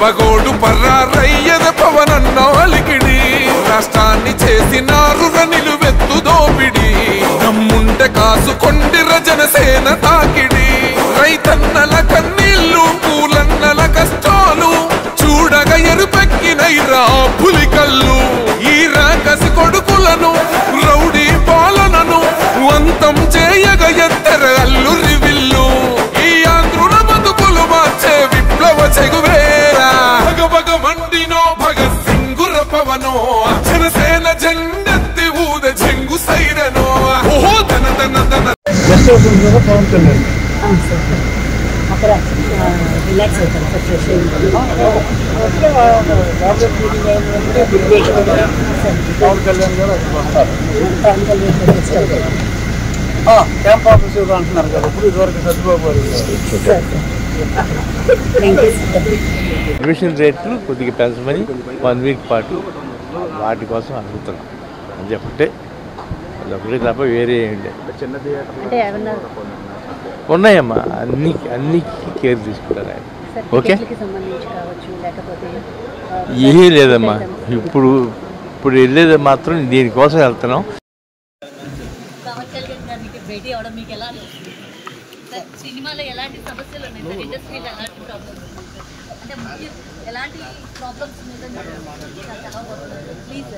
పగోడు పర్రారయ్యద పవనన్న అలికిడి రాష్ట్రాన్ని చేసినారుగా నిలువెత్తు దోపిడి దమ్ముంటే కాసుకొండిర జనసేన తాకిడి రైతన్నల కన్నీళ్లు పూలన్నల కష్టాలు చూడగా ఎరుపెక్కినైరా పులికల్లు ఈ రాకసి కొడుకులను రౌడీ పాలనను వంతం చేయగ ఎత్తర అల్లురి విల్లు ఈ ఆంధ్రుల బతుకులు మార్చే విప్లవ చెగువేరా భగభగ మండినో భగత్ సింగుర పవనో జనసేన జెండెత్తి ఊద చెంగు సైరనో ఓహో దన దన దన అక్కడ రిలాక్స్ అవుతారు క్యాంప్ ఆఫీసర్ అంటున్నారు కదా ఇప్పుడు ఇదివరకు సర్దుబాబు అడ్మిషన్ రేట్లు కొద్దిగా పెంచమని 1 వీక్ పాటు వాటి కోసం అడుగుతున్నాం అని చెప్పంటే ఒకటి తప్ప వేరే ఏంటి ఉన్నాయమ్మా అన్ని కేర్ తీసుకుంటారు ఆయన. ఓకే ఏమీ లేదమ్మా ఇప్పుడు వెళ్ళేది మాత్రం దీనికోసం వెళ్తున్నాం. సినిమాలో ఎలాంటి సమస్యలు ఉన్నాయి, ఇండస్ట్రీలో ఎలాంటి ప్రాబ్లమ్స్ అంటే ఎలాంటి ప్రాబ్లమ్స్ ప్లీజ్